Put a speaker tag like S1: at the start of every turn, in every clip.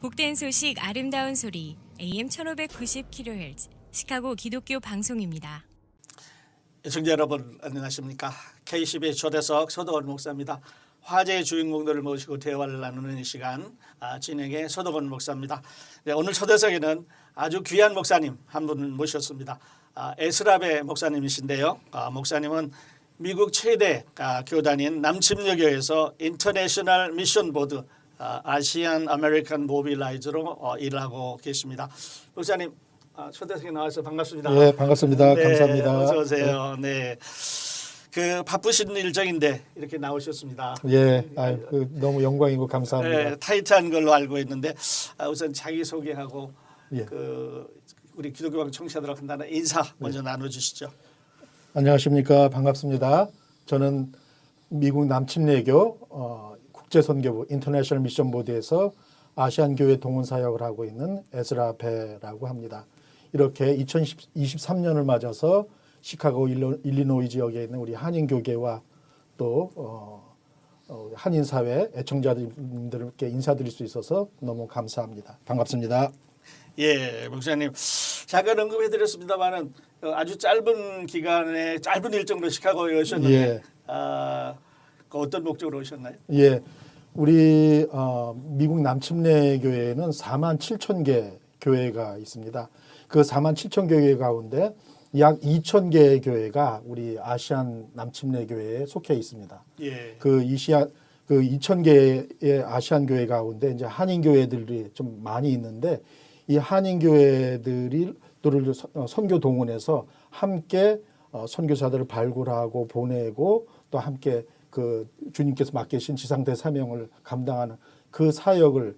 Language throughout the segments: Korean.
S1: 복된 소식 아름다운 소리 AM 1590kHz 시카고 기독교 방송입니다.
S2: 시청자 여러분 안녕하십니까? KCB의 초대석 서덕원 목사입니다. 화제의 주인공들을 모시고 대화를 나누는 이 시간 진행의 서덕원 목사입니다. 네, 오늘 초대석에는 아주 귀한 목사님 한 분 모셨습니다. 에스라베 목사님이신데요. 목사님은 미국 최대 교단인 남침여교에서 인터내셔널 미션 보드 아시안 아메리칸 모빌라이즈로 일을 하고 계십니다. 목사님 초대석에 나와서 반갑습니다.
S3: 네, 반갑습니다.
S2: 네,
S3: 감사합니다.
S2: 어서 오세요. 네. 그 바쁘신 일정인데 이렇게 나오셨습니다.
S3: 예, 너무 영광이고 감사합니다.
S2: 네, 타이트한 걸로 알고 있는데 우선 자기 소개하고
S3: 예.
S2: 우리 기독교방 청취자들하고 간단한 인사 먼저 나눠주시죠.
S3: 안녕하십니까? 반갑습니다. 저는 미국 남침례교 국제선교부 인터내셔널 미션 보드에서 아시안 교회 동원 사역을 하고 있는 에스라베라고 합니다. 이렇게 2023년을 맞아서 시카고 일리노이 지역에 있는 우리 한인 교계와 또 한인 사회 애청자들께 인사드릴 수 있어서 너무 감사합니다. 반갑습니다.
S2: 예, 목사님 잠깐 언급해드렸습니다만은 아주 짧은 기간에 짧은 일정으로 시카고에 오셨는데
S3: 예.
S2: 그 어떤 목적으로 오셨나요?
S3: 예, 우리 미국 남침례 교회에는 4만 7천 개 교회가 있습니다. 그 4만 7천 교회 가운데 약 2천 개의 교회가 우리 아시안 남침례 교회에 속해 있습니다.
S2: 예.
S3: 그 2천 개의 아시안 교회 가운데 이제 한인 교회들이 좀 많이 있는데 이 한인 교회들을 선교 동원해서 함께 선교사들을 발굴하고 보내고 또 함께 그 주님께서 맡기신 지상대 사명을 감당하는 그 사역을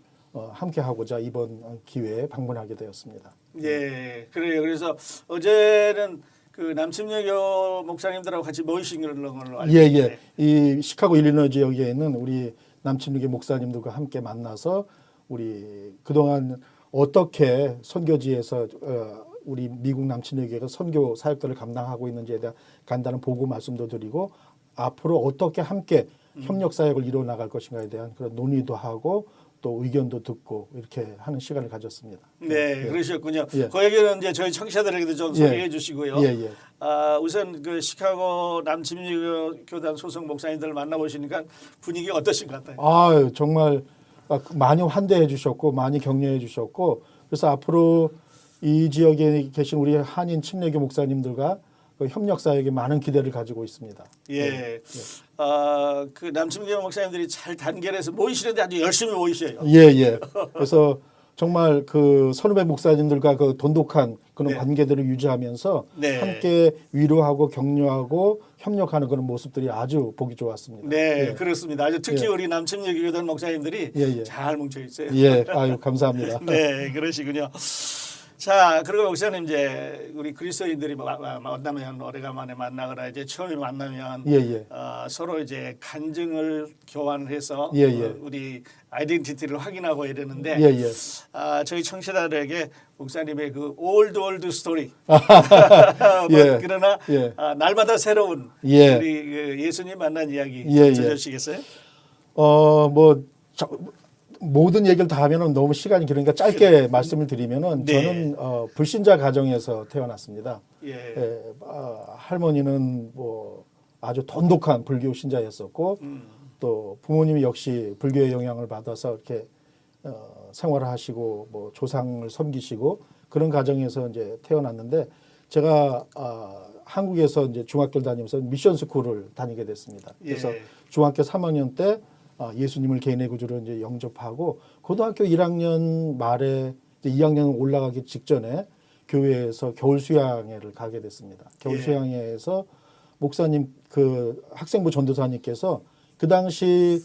S3: 함께 하고자 이번 기회에 방문하게 되었습니다.
S2: 예, 그래요. 그래서 어제는 그 남침여교 목사님들하고 같이 모이신 걸로 알고 있는데.
S3: 이 시카고 일리노이 지역에 있는 우리 남침여교 목사님들과 함께 만나서 우리 그동안 어떻게 선교지에서 우리 미국 남침여교가 선교 사역들을 감당하고 있는지에 대한 간단한 보고 말씀도 드리고 앞으로 어떻게 함께 협력 사역을 이루어 나갈 것인가에 대한 그런 논의도 하고 또 의견도 듣고 이렇게 하는 시간을 가졌습니다.
S2: 네, 그러셨군요. 그 얘기는 이제 저희 청취자들에게도 좀 소개해 주시고요. 우선 그 시카고 남침여교 교단 소속 목사님들 만나보시니까 분위기 어떠신 것 같아요?
S3: 정말 많이 환대해 주셨고 많이 격려해 주셨고 그래서 앞으로 이 지역에 계신 우리 한인 침례교 목사님들과 그 협력 사역에 많은 기대를 가지고 있습니다.
S2: 예. 그 남침여교 목사님들이 잘 단결해서 모이시는데 아주 열심히 모이셔요.
S3: 예. 그래서 정말 그 선후배 목사님들과 그 돈독한 그런 관계들을 유지하면서 함께 위로하고 격려하고 협력하는 그런 모습들이 아주 보기 좋았습니다.
S2: 네, 그렇습니다. 아주 특히 우리 남침여교 교단 목사님들이 잘 뭉쳐 있어요.
S3: 감사합니다.
S2: 네, 그러시군요. 자, 그리고 목사님 이제 우리 그리스도인들이 만나면 오래간만에 만나거나 이제 처음에 만나면 서로 이제 간증을 교환해서 우리 아이덴티티를 확인하고 이러는데 저희 청취자들에게 목사님의 그 올드 스토리 그러나 날마다 새로운 우리 그 예수님 만난 이야기 들려주시겠어요?
S3: 모든 얘기를 다 하면은 너무 시간이 길으니까 짧게 말씀을 드리면은 저는 불신자 가정에서 태어났습니다. 할머니는 뭐 아주 돈독한 불교 신자였었고 또 부모님이 역시 불교의 영향을 받아서 이렇게 생활을 하시고 뭐 조상을 섬기시고 그런 가정에서 이제 태어났는데 제가 한국에서 이제 중학교를 다니면서 미션 스쿨을 다니게 됐습니다. 그래서 중학교 3학년 때 예수님을 개인의 구주로 이제 영접하고 고등학교 1학년 말에 이제 2학년 올라가기 직전에 교회에서 겨울 수양회를 가게 됐습니다. 겨울 수양회에서 목사님 그 학생부 전도사님께서 그 당시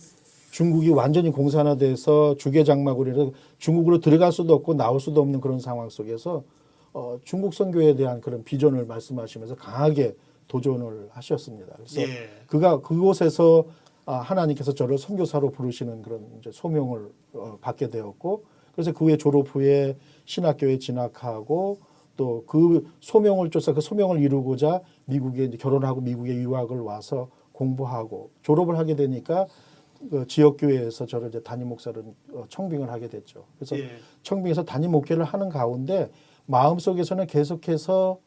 S3: 중국이 완전히 공산화돼서 주계장막으로 해서 중국으로 들어갈 수도 없고 나올 수도 없는 그런 상황 속에서 중국 선교에 대한 그런 비전을 말씀하시면서 강하게 도전을 하셨습니다. 그래서 그곳에서 하나님께서 저를 선교사로 부르시는 그런 이제 소명을 받게 되었고 그래서 그 후에 졸업 후에 신학교에 진학하고 또 그 소명을 쫓아 그 소명을 이루고자 미국에 이제 결혼하고 미국에 유학을 와서 공부하고 졸업을 하게 되니까 그 지역 교회에서 저를 이제 담임 목사를 청빙을 하게 됐죠. 그래서
S2: 예.
S3: 청빙에서 담임 목회를 하는 가운데 마음 속에서는 계속해서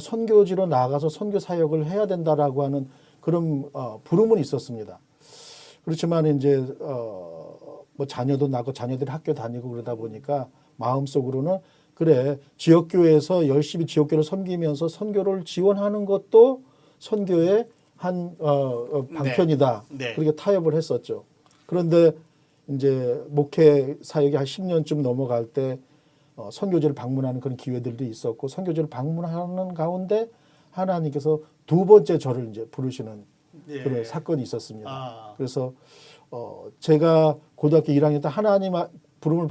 S3: 선교지로 나가서 선교 사역을 해야 된다라고 하는 그런 부름은 있었습니다. 그렇지만 이제 뭐 자녀도 낳고 자녀들이 학교 다니고 그러다 보니까 마음속으로는 그래 지역 교회에서 열심히 지역 교회를 섬기면서 선교를 지원하는 것도 선교의 한 방편이다.
S2: 네.
S3: 그렇게 타협을 했었죠. 그런데 이제 목회 사역이 한 10년쯤 넘어갈 때 선교지를 방문하는 그런 기회들도 있었고 선교지를 방문하는 가운데 하나님께서 두 번째 저를 이제 부르시는
S2: 예.
S3: 그런 사건이 있었습니다.
S2: 아.
S3: 그래서 제가 고등학교 1학년 때 하나님 부름을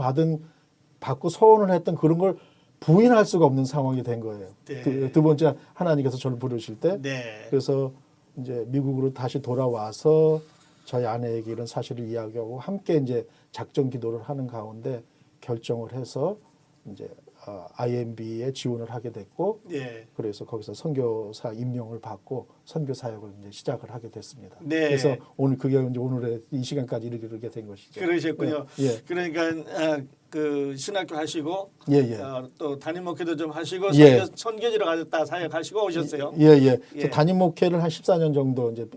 S3: 받고 서원을 했던 그런 걸 부인할 수가 없는 상황이 된 거예요.
S2: 네.
S3: 두 번째 하나님께서 저를 부르실 때
S2: 네.
S3: 그래서 이제 미국으로 다시 돌아와서 저희 아내에게 이런 사실을 이야기하고 함께 이제 작전 기도를 하는 가운데 결정을 해서 이제 IMB에 지원을 하게 됐고
S2: 예.
S3: 그래서 거기서 선교사 임명을 받고 선교 사역을 이제 시작을 하게 됐습니다.
S2: 네.
S3: 그래서 오늘 그게 이제 오늘의 이 시간까지 이르게 된 것이죠.
S2: 그러셨군요.
S3: 예.
S2: 그러니까 그 신학교 하시고
S3: 예, 예.
S2: 또 담임 목회도 좀 하시고
S3: 예.
S2: 선교지로 가셨다 사역하시고 오셨어요.
S3: 예, 예.
S2: 예.
S3: 담임 목회를 한 14년 정도 이제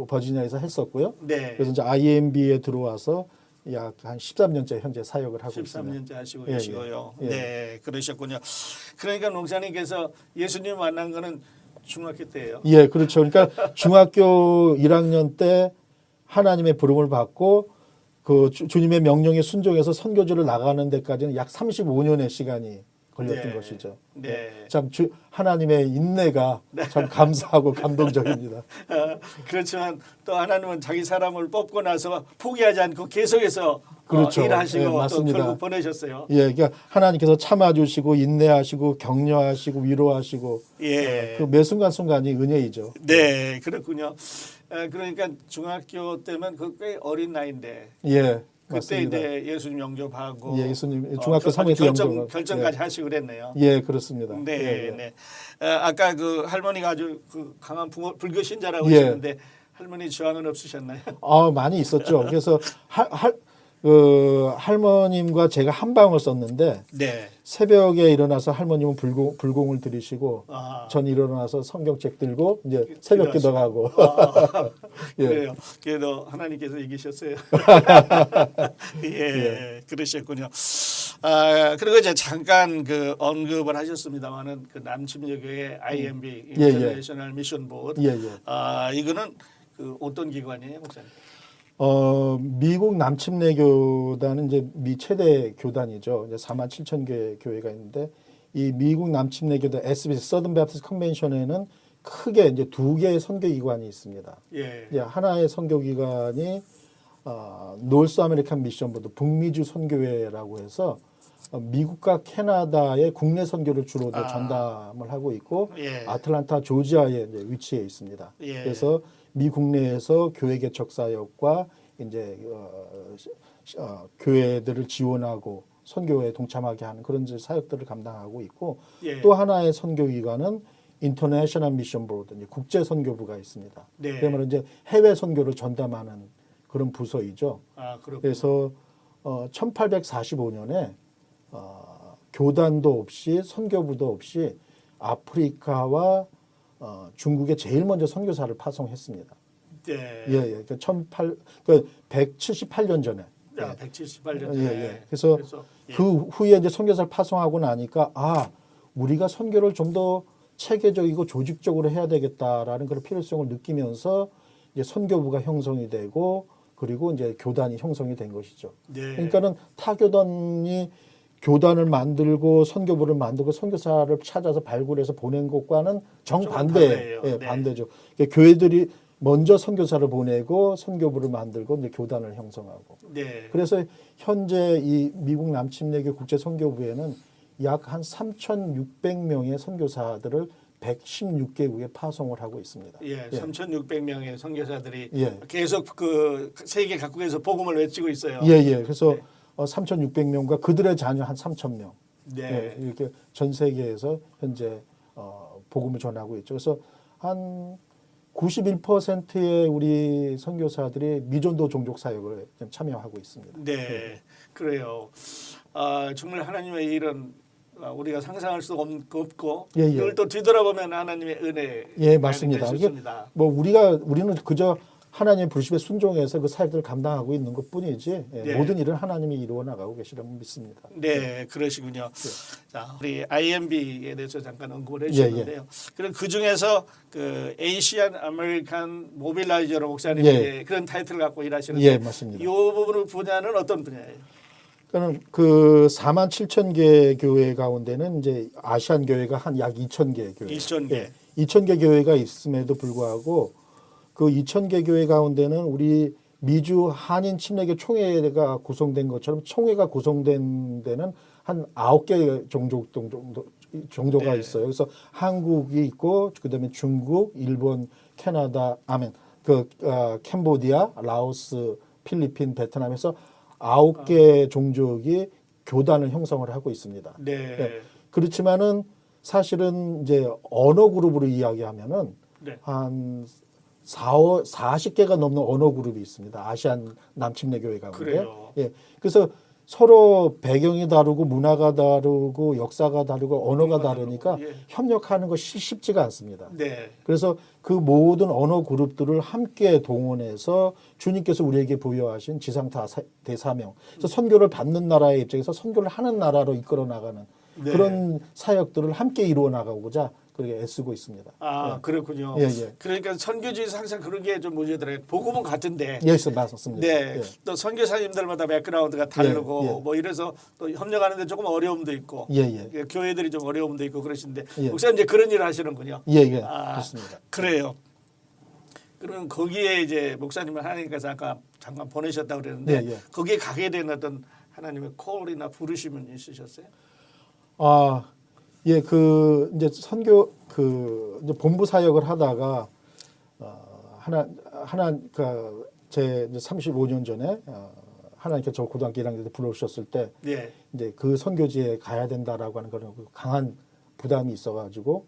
S3: 버지니아에서 했었고요.
S2: 네.
S3: 그래서 이제 IMB에 들어와서 약 한 13년째 현재 사역을 하고 있습니다.
S2: 13년째 하시고
S3: 예,
S2: 계시고요.
S3: 예.
S2: 네, 그러셨군요. 그러니까 목사님께서 예수님 만난 거는 중학교 때예요.
S3: 예, 그렇죠. 그러니까 중학교 1학년 때 하나님의 부름을 받고 그 주님의 명령에 순종해서 선교지를 나가는 데까지는 약 35년의 시간이 걸렸던
S2: 네.
S3: 것이죠.
S2: 네.
S3: 예. 참 하나님의 인내가 참 감사하고 감동적입니다.
S2: 그렇지만 또 하나님은 자기 사람을 뽑고 나서 포기하지 않고 계속해서
S3: 그렇죠.
S2: 일하시고
S3: 예,
S2: 또
S3: 맞습니다.
S2: 결국 보내셨어요.
S3: 예, 그러니까 하나님께서 참아주시고 인내하시고 격려하시고 위로하시고
S2: 예.
S3: 그 매 순간순간이 은혜이죠.
S2: 네, 그렇군요. 그러니까 중학교 때면 그 꽤 어린 나이인데
S3: 예,
S2: 그때
S3: 맞습니다.
S2: 이제 예수님 영접하고
S3: 예, 예수님 중학교
S2: 아주
S3: 3학년 때 영접
S2: 결정까지 하시고 그랬네요.
S3: 예, 그렇습니다.
S2: 네,
S3: 예, 예.
S2: 네. 아까 그 할머니가 아주 그 강한 불교 신자라고
S3: 예.
S2: 하셨는데 할머니 저항은 없으셨나요?
S3: 많이 있었죠. 그래서 할머님과 제가 한 방을 썼는데
S2: 네.
S3: 새벽에 일어나서 할머님은 불공을 들이시고
S2: 아.
S3: 전 일어나서 성경책 들고 이제 새벽 기도하고 예.
S2: 그래요. 그래도 하나님께서 이기셨어요. 예, 그러셨군요. 그리고 이제 잠깐 그 언급을 하셨습니다만은 그 남침여교의 IMB
S3: 예, 예.
S2: 인터내셔널 미션 보드.
S3: 예, 예.
S2: 이거는 그 어떤 기관이에요, 목사님?
S3: 미국 남침내교단은 이제 미 최대 교단이죠. 이제 47,000개 교회가 있는데 이 미국 남침내교단 SBS 서든 베프티스트 컨벤션에는 크게 이제 두 개의 선교기관이 있습니다.
S2: 예.
S3: 이제 하나의 선교기관이 노스 아메리칸 미션 보드 북미주 선교회라고 해서 미국과 캐나다의 국내 선교를 주로 이제 전담을 하고 있고
S2: 예.
S3: 아틀란타 조지아에 이제 위치해 있습니다.
S2: 예.
S3: 그래서 미 국내에서 교회 개척 사역과 이제 교회들을 지원하고 선교에 동참하게 하는 그런 이제 사역들을 감당하고 있고
S2: 예.
S3: 또 하나의 선교기관은 인터내셔널 미션 보드 국제 선교부가 있습니다.
S2: 네.
S3: 그러면 이제 해외 선교를 전담하는 그런 부서이죠.
S2: 그렇군요.
S3: 그래서 1845년에 교단도 없이 선교부도 없이 아프리카와 중국에 제일 먼저 선교사를 파송했습니다.
S2: 네.
S3: 예, 예. 그러니까 178년 전에.
S2: 178년 전에.
S3: 예, 예. 그래서
S2: 예.
S3: 그 후에 이제 선교사를 파송하고 나니까 우리가 선교를 좀 더 체계적이고 조직적으로 해야 되겠다라는 그런 필요성을 느끼면서 이제 선교부가 형성이 되고 그리고 이제 교단이 형성이 된 것이죠.
S2: 네.
S3: 그러니까는 타교단이 교단을 만들고 선교부를 만들고 선교사를 찾아서 발굴해서 보낸 것과는
S2: 반대예요.
S3: 예,
S2: 네.
S3: 반대죠. 그러니까 교회들이 먼저 선교사를 보내고 선교부를 만들고 이제 교단을 형성하고.
S2: 네.
S3: 그래서 현재 이 미국 남침내교 국제 선교부에는 약 한 3,600명의 선교사들을 116개국에 파송을 하고 있습니다.
S2: 예, 3,600명의 선교사들이
S3: 예.
S2: 계속 그 세계 각국에서 복음을 외치고 있어요.
S3: 예, 예. 그래서
S2: 네.
S3: 3,600명과 그들의 자녀 한 3,000명.
S2: 네.
S3: 예, 이렇게 전 세계에서 현재 복음을 전하고 있죠. 그래서 한 91%의 우리 선교사들이 미전도 종족 사역을 지금 참여하고 있습니다.
S2: 네, 그래요. 정말 하나님의 일은 우리가 상상할 수 없고
S3: 예, 예.
S2: 이걸 또 뒤돌아보면 하나님의 은혜.
S3: 예, 맞습니다. 이게
S2: 있습니다.
S3: 뭐 우리는 그저 하나님의 부르심에 순종해서 그 사역들을 감당하고 있는 것뿐이지 예,
S2: 네.
S3: 모든 일은 하나님이 이루어 나가고 계시라고 믿습니다.
S2: 네, 그러시군요. 자, 우리 IMB에 대해서 잠깐 언급을
S3: 예,
S2: 해주셨는데요. 그럼 그 중에서 그 에이시안 아메리칸 모빌라이저로 목사님이
S3: 예.
S2: 그런 타이틀을 갖고 일하시는데,
S3: 예, 맞습니다.
S2: 이 부분 분야는 어떤 분야예요?
S3: 그러니까 그 4만 7천 개 교회 가운데는 이제 아시안 교회가 한 약 2천 개 교회,
S2: 2,000개.
S3: 예, 2천 개 교회가 있음에도 불구하고 그 2천 개 교회 가운데는 우리 미주 한인 침례교 총회가 구성된 것처럼 총회가 구성된 데는 한 9개 정도가
S2: 네.
S3: 있어요. 그래서 한국이 있고 그다음에 중국, 일본, 캐나다, 캄보디아, 라오스, 필리핀, 베트남에서 9개 종족이 교단을 형성을 하고 있습니다.
S2: 네.
S3: 예. 그렇지만은 사실은 이제 언어 그룹으로 이야기하면은
S2: 네.
S3: 한 40개가 넘는 언어 그룹이 있습니다. 아시안 남침례 교회 가운데.
S2: 그래요.
S3: 예. 그래서 서로 배경이 다르고 문화가 다르고 역사가 다르고 언어가 다르니까
S2: 예.
S3: 협력하는 것이 쉽지가 않습니다.
S2: 네.
S3: 그래서 그 모든 언어 그룹들을 함께 동원해서 주님께서 우리에게 부여하신 지상 대사명, 그래서 선교를 받는 나라의 입장에서 선교를 하는 나라로 이끌어 나가는
S2: 네.
S3: 그런 사역들을 함께 이루어 나가고자 그렇게 애쓰고 있습니다.
S2: 그렇군요.
S3: 예, 예.
S2: 그러니까 선교지에서 항상 그런 게 좀 문제더라고요. 복음은 같은데.
S3: 예, 맞습니다.
S2: 네.
S3: 예.
S2: 또 선교사님들마다 백그라운드가 다르고
S3: 예, 예.
S2: 뭐 이래서 또 협력하는데 조금 어려움도 있고
S3: 예, 예.
S2: 교회들이 좀 어려움도 있고 그러시는데
S3: 예.
S2: 목사님 이제 그런 일을 하시는군요.
S3: 예, 예. 그렇습니다.
S2: 그래요. 그러면 거기에 이제 목사님을 하나님께서 아까 잠깐 보내셨다고 그랬는데
S3: 예, 예.
S2: 거기에 가게 된 어떤 하나님의 콜이나 부르심은 있으셨어요?
S3: 예, 이제 선교 이제 본부 사역을 하다가 제 이제 35년 전에 하나님께서 저 고등학교 1학년 때 불러오셨을 때
S2: 네.
S3: 이제 그 선교지에 가야 된다라고 하는 그런 강한 부담이 있어가지고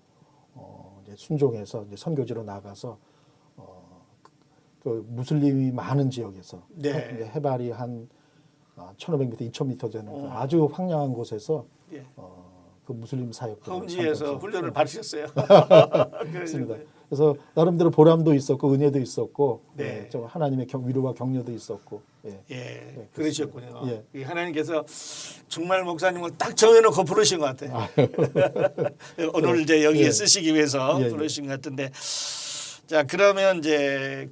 S3: 이제 순종해서 이제 선교지로 나가서 그 무슬림이 많은 지역에서
S2: 네.
S3: 이제 해발이 한 1,500m, 2,000m 되는 그 아주 황량한 곳에서
S2: 예.
S3: 그 무슬림 사역들
S2: 험지에서 훈련을 받으셨어요.
S3: 그렇습니다. 그래서 나름대로 보람도 있었고 은혜도 있었고
S2: 네.
S3: 좀 하나님의 위로와 격려도 있었고 예.
S2: 예, 그러셨군요.
S3: 예.
S2: 이 하나님께서 정말 목사님을 딱 정해놓고 부르신 것 같아요. 오늘 이제 여기에
S3: 예.
S2: 쓰시기 위해서
S3: 예, 예.
S2: 부르신 것 같은데, 자 그러면 이제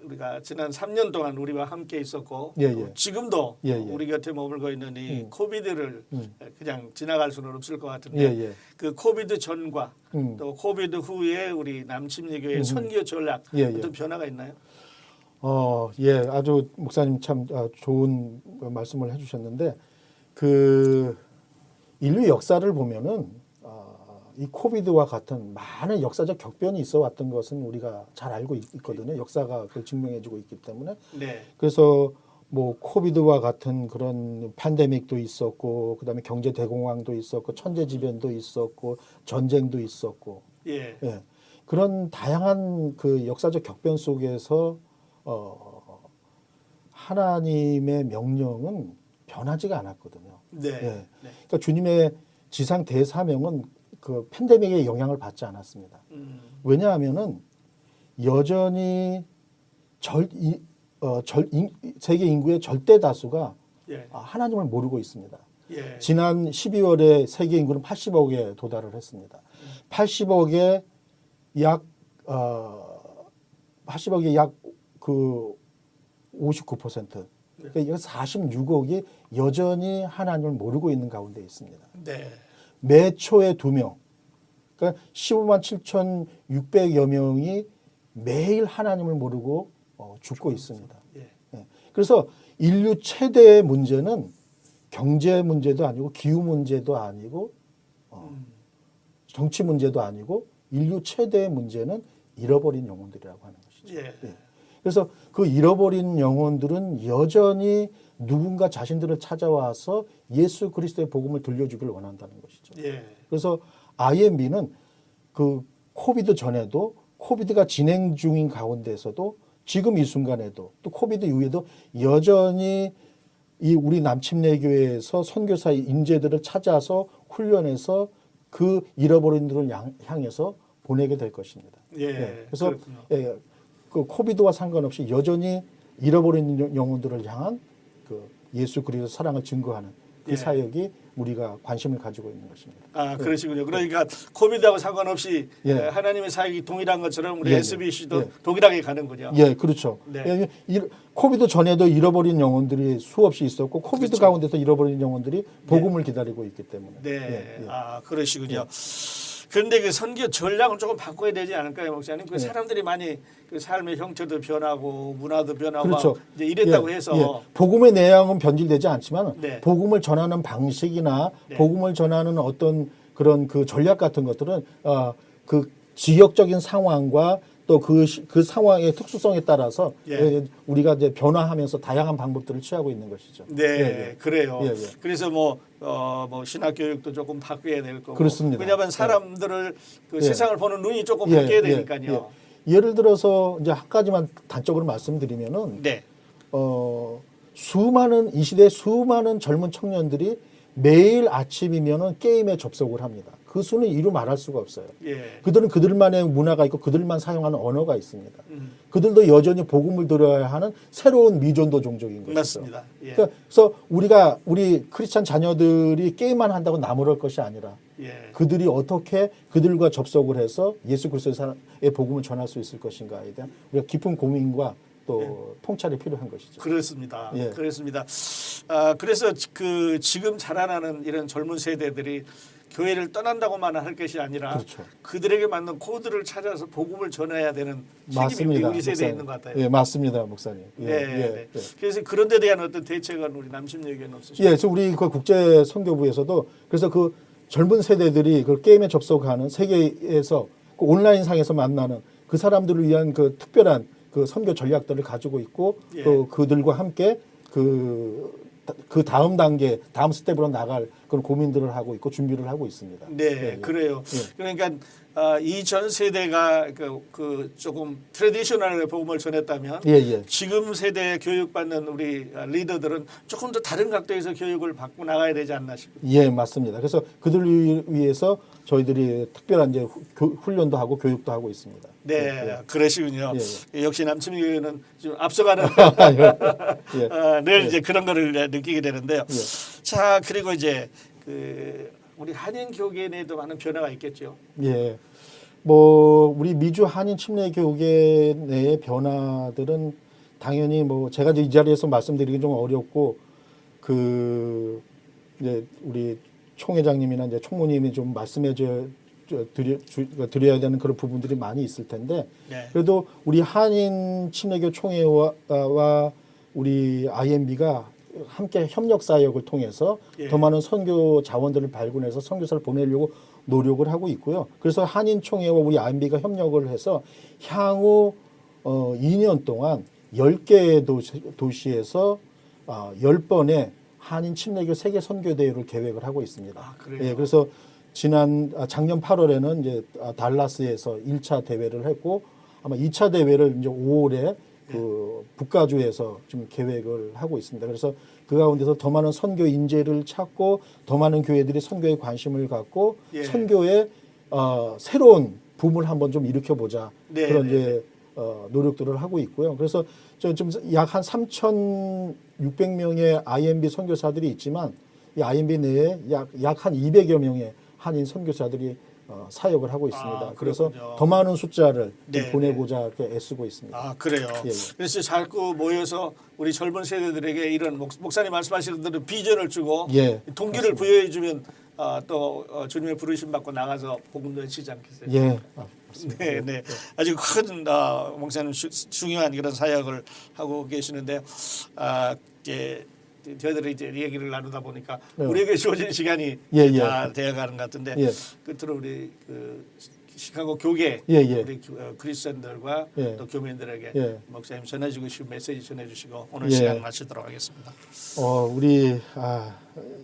S2: 우리가 지난 3년 동안 우리와 함께 있었고
S3: 예,
S2: 또
S3: 예.
S2: 지금도
S3: 예, 예.
S2: 우리 곁에 머물고 있는 이 코비드를 그냥 지나갈 수는 없을 것 같은데
S3: 예, 예.
S2: 그 코비드 전과
S3: 음.
S2: 또 코비드 후에 우리 남침례교회 선교 전략
S3: 예, 예.
S2: 어떤 변화가 있나요?
S3: 예, 아주 목사님 참 좋은 말씀을 해주셨는데 그 인류 역사를 보면은 이 코비드와 같은 많은 역사적 격변이 있어 왔던 것은 우리가 잘 알고 있거든요. 역사가 그걸 증명해주고 있기 때문에.
S2: 네.
S3: 그래서 뭐 코비드와 같은 그런 팬데믹도 있었고, 그다음에 경제 대공황도 있었고, 천재지변도 있었고, 전쟁도 있었고,
S2: 예.
S3: 예. 그런 다양한 그 역사적 격변 속에서 하나님의 명령은 변하지가 않았거든요.
S2: 네.
S3: 예.
S2: 네.
S3: 그러니까 주님의 지상 대사명은 그 팬데믹의 영향을 받지 않았습니다. 왜냐하면은 여전히 세계 인구의 절대 다수가
S2: 예.
S3: 하나님을 모르고 있습니다.
S2: 예.
S3: 지난 12월에 세계 인구는 80억에 도달을 했습니다. 80억에 약 59%. 그러니까 46억이 여전히 하나님을 모르고 있는 가운데 있습니다.
S2: 네.
S3: 매 초에 2명, 그러니까 15만 7,600여 명이 매일 하나님을 모르고 죽고 있습니다.
S2: 예.
S3: 예. 그래서 인류 최대의 문제는 경제 문제도 아니고 기후 문제도 아니고 정치 문제도 아니고 인류 최대의 문제는 잃어버린 영혼들이라고 하는 것이죠.
S2: 예.
S3: 예. 그래서 그 잃어버린 영혼들은 여전히 누군가 자신들을 찾아와서 예수 그리스도의 복음을 들려주길 원한다는 것이죠.
S2: 예.
S3: 그래서 IMB는 그 코비드 전에도 코비드가 진행 중인 가운데서도 지금 이 순간에도 또 코비드 이후에도 여전히 이 우리 남침내교회에서 선교사 인재들을 찾아서 훈련해서 그 잃어버린 들을 향해서 보내게 될 것입니다.
S2: 예,
S3: 그래서 예, 그 코비드와 상관없이 여전히 잃어버린 영혼들을 향한 그 예수 그리스도 사랑을 증거하는 그
S2: 예.
S3: 사역이 우리가 관심을 가지고 있는 것입니다.
S2: 아, 그러시군요. 그러니까 코비드하고 상관없이
S3: 예.
S2: 하나님의 사역이 동일한 것처럼 우리
S3: 예,
S2: SBC도
S3: 예.
S2: 동일하게 가는군요.
S3: 예, 그렇죠.
S2: 네.
S3: 코비드 전에도 잃어버린 영혼들이 수없이 있었고 코비드
S2: 그렇죠.
S3: 가운데서 잃어버린 영혼들이 복음을 기다리고 있기 때문에.
S2: 네.
S3: 예, 예.
S2: 아, 그러시군요. 그런데 그 선교 전략을 조금 바꿔야 되지 않을까요, 목사님? 그
S3: 예.
S2: 사람들이 많이 그 삶의 형태도 변하고 문화도 변하고
S3: 그렇죠.
S2: 막 이제 이랬다고
S3: 예,
S2: 해서
S3: 예. 복음의 내용은 변질되지 않지만
S2: 네.
S3: 복음을 전하는 방식이나
S2: 네.
S3: 복음을 전하는 어떤 그런 그 전략 같은 것들은 그 지역적인 상황과 또 그 상황의 특수성에 따라서
S2: 예.
S3: 우리가 이제 변화하면서 다양한 방법들을 취하고 있는 것이죠.
S2: 네,
S3: 예, 예.
S2: 그래요.
S3: 예, 예.
S2: 그래서 뭐 신학 교육도 조금 바꿔야 될 거고.
S3: 그렇습니다.
S2: 왜냐하면 사람들을 그
S3: 예.
S2: 세상을 보는 눈이 조금
S3: 예,
S2: 바뀌어야
S3: 예,
S2: 되니까요.
S3: 예. 예를 들어서 이제 한 가지만 단적으로 말씀드리면은
S2: 네,
S3: 이 시대에 수많은 젊은 청년들이 매일 아침이면은 게임에 접속을 합니다. 그 수는 이루 말할 수가 없어요.
S2: 예,
S3: 그들은 그들만의 문화가 있고 그들만 사용하는 언어가 있습니다.
S2: 음.
S3: 그들도 여전히 복음을 들어야 하는 새로운 미존도 종족인 것이죠.
S2: 맞습니다. 예,
S3: 그래서 우리 크리스찬 자녀들이 게임만 한다고 나무랄 것이 아니라
S2: 예.
S3: 그들이 어떻게 그들과 접속을 해서 예수 그리스도의 복음을 전할 수 있을 것인가에 대한 우리가 깊은 고민과 또 통찰이 필요한 것이죠.
S2: 그렇습니다.
S3: 예.
S2: 그렇습니다. 그래서 그 지금 자라나는 이런 젊은 세대들이 교회를 떠난다고만 할 것이 아니라
S3: 그렇죠.
S2: 그들에게 맞는 코드를 찾아서 복음을 전해야 되는 책임이
S3: 맞습니다.
S2: 우리 세대에
S3: 목사님.
S2: 있는 것 같아요.
S3: 예, 맞습니다, 목사님. 예,
S2: 네,
S3: 예,
S2: 네.
S3: 예.
S2: 그래서 그런 데 대한 어떤 대책은 우리 남심여교는 없으시죠?
S3: 예, 그래서 우리 그 국제 선교부에서도 그래서 그 젊은 세대들이 그 게임에 접속하는 세계에서 그 온라인 상에서 만나는 그 사람들을 위한 그 특별한 그 선교 전략들을 가지고 있고
S2: 예.
S3: 또 그들과 함께 그 다음 단계, 다음 스텝으로 나갈 그런 고민들을 하고 있고 준비를 하고 있습니다.
S2: 네,
S3: 예, 예.
S2: 그래요.
S3: 예.
S2: 그러니까 이 전 세대가 그 조금 트레디셔널 복음을 전했다면
S3: 예, 예.
S2: 지금 세대에 교육받는 우리 리더들은 조금 더 다른 각도에서 교육을 받고 나가야 되지 않나 싶습니다.
S3: 예, 맞습니다. 그래서 그들을 위해서 저희들이 특별한 이제 훈련도 하고 교육도 하고 있습니다.
S2: 네,
S3: 예,
S2: 그러시군요.
S3: 예,
S2: 역시 남침교회는 좀 앞서가는
S3: 예.
S2: 늘 이제 그런 거를 느끼게 되는데요.
S3: 예.
S2: 자, 그리고 이제 우리 한인 교계 내에도 많은 변화가 있겠죠.
S3: 예. 뭐 우리 미주 한인 침례 교계 내의 변화들은 당연히 뭐 제가 이제 이 자리에서 말씀드리기 좀 어렵고 이제 우리 총회장님이나 이제 총무님이 좀 말씀해 드려야 되는 그런 부분들이 많이 있을 텐데
S2: 네.
S3: 그래도 우리 한인 침례교 총회와 우리 IMB가 함께 협력 사역을 통해서
S2: 예.
S3: 더 많은 선교 자원들을 발굴해서 선교사를 보내려고 노력을 하고 있고요. 그래서 한인 총회와 우리 IMB가 협력을 해서 향후 2년 동안 10개의 도시에서 10번의 한인 침례교 세계 선교 대회를 계획을 하고 있습니다.
S2: 아, 그래요?
S3: 예, 그래서 작년 8월에는 이제 달라스에서 1차 대회를 했고 아마 2차 대회를 이제 5월에 그 북가주에서 좀 계획을 하고 있습니다. 그래서 그 가운데서 더 많은 선교 인재를 찾고 더 많은 교회들이 선교에 관심을 갖고
S2: 예.
S3: 선교의 새로운 붐을 한번 좀 일으켜 보자
S2: 네,
S3: 그런
S2: 네,
S3: 이제 노력들을 하고 있고요. 그래서 좀 약 한 3,600명의 IMB 선교사들이 있지만 이 IMB 내에 약 한 200여 명의 한인 선교사들이 사역을 하고 있습니다. 그래서
S2: 그렇군요.
S3: 더 많은 숫자를 좀
S2: 네,
S3: 보내고자 이렇게 애쓰고 있습니다.
S2: 아, 그래요.
S3: 예, 예.
S2: 그래서 자꾸 모여서 우리 젊은 세대들에게 이런 목사님 말씀하시는 대로 비전을 주고
S3: 예,
S2: 동기를 부여해 주면 또 주님의 부르심 받고 나가서 복음도 외치지 않겠어요?
S3: 예, 맞습니다.
S2: 네, 네. 아주 큰 목사님 중요한 그런 사역을 하고 계시는데요. 이제 저희들이 이제 얘기를 나누다 보니까
S3: 네.
S2: 우리에게 주어진 시간이
S3: 예, 예.
S2: 다 되어가는 것 같은데
S3: 예.
S2: 끝으로 우리 시카고 교계
S3: 예, 예.
S2: 우리 그리스도인들과
S3: 예.
S2: 또 교민들에게
S3: 예.
S2: 목사님 전해주고 싶은 메시지 전해주시고 오늘
S3: 예.
S2: 시간 마치도록 하겠습니다.
S3: 우리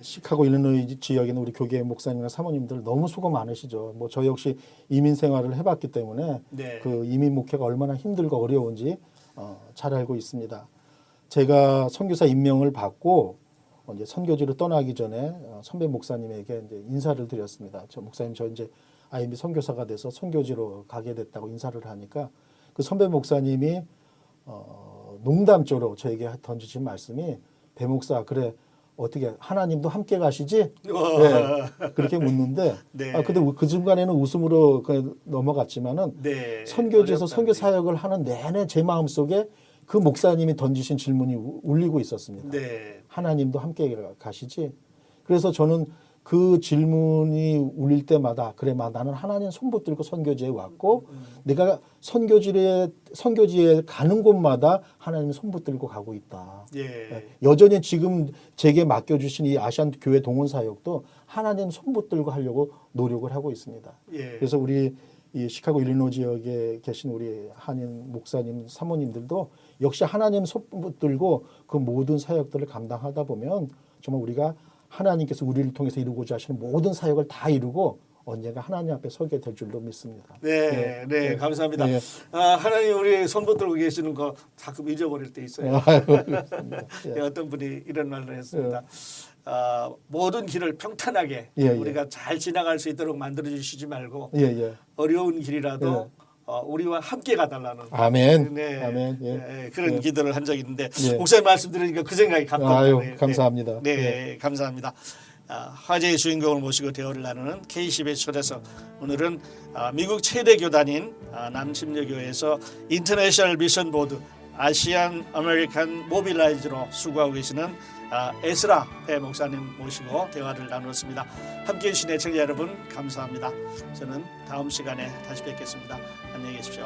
S3: 시카고 일리노이 지역에는 우리 교계 목사님과 사모님들 너무 수고 많으시죠. 뭐 저 역시 이민 생활을 해봤기 때문에
S2: 네.
S3: 그 이민 목회가 얼마나 힘들고 어려운지 잘 알고 있습니다. 제가 선교사 임명을 받고 이제 선교지로 떠나기 전에 선배 목사님에게 이제 인사를 드렸습니다. 저 목사님 저 이제 IMB 선교사가 돼서 선교지로 가게 됐다고 인사를 하니까 그 선배 목사님이 농담조로 저에게 던지신 말씀이 배 목사 그래 어떻게 하나님도 함께 가시지? 네, 그렇게 묻는데
S2: 네.
S3: 근데 그 순간에는 웃음으로 그냥 넘어갔지만은
S2: 네.
S3: 선교지에서
S2: 어렵다는
S3: 선교 사역을 하는 내내 제 마음속에 그 목사님이 던지신 질문이 울리고 있었습니다.
S2: 네.
S3: 하나님도 함께 가시지? 그래서 저는 그 질문이 울릴 때마다 그래 나는 하나님 손 붙들고 선교지에 왔고 내가 선교지에 가는 곳마다 하나님 손 붙들고 가고 있다.
S2: 예.
S3: 여전히 지금 제게 맡겨주신 이 아시안 교회 동원 사역도 하나님 손 붙들고 하려고 노력을 하고 있습니다.
S2: 예.
S3: 그래서 우리 이 시카고 일리노이 지역에 계신 우리 한인 목사님 사모님들도 역시 하나님 손 붙들고 그 모든 사역들을 감당하다 보면 정말 우리가 하나님께서 우리를 통해서 이루고자 하시는 모든 사역을 다 이루고 언젠가 하나님 앞에 서게 될 줄로 믿습니다.
S2: 네, 네, 감사합니다.
S3: 네.
S2: 하나님 우리 손 붙들고 계시는 거 가끔 잊어버릴 때 있어요.
S3: 그렇습니다.
S2: 네, 어떤 분이 이런 말을 했습니다. 모든 길을 평탄하게
S3: 예, 예.
S2: 우리가 잘 지나갈 수 있도록 만들어 주시지 말고
S3: 예.
S2: 어려운 길이라도 우리와 함께 가달라는
S3: 아멘.
S2: 네,
S3: 아멘. 예.
S2: 네, 그런 기도를 한 적이 있는데
S3: 예.
S2: 목사님 말씀 들으니까 그 생각이 갑니다. 네,
S3: 감사합니다.
S2: 네, 감사합니다. 화제의 주인공을 모시고 대화를 나누는 K10의 초대석. 오늘은 미국 최대 교단인 남침여교에서 인터내셔널 미션 보드 아시안 아메리칸 모빌라이즈로 수고하고 계시는 에스라 배 목사님 모시고 대화를 나눴습니다. 함께해 주신 애청자 여러분 감사합니다. 저는 다음 시간에 다시 뵙겠습니다. 안녕히 계십시오.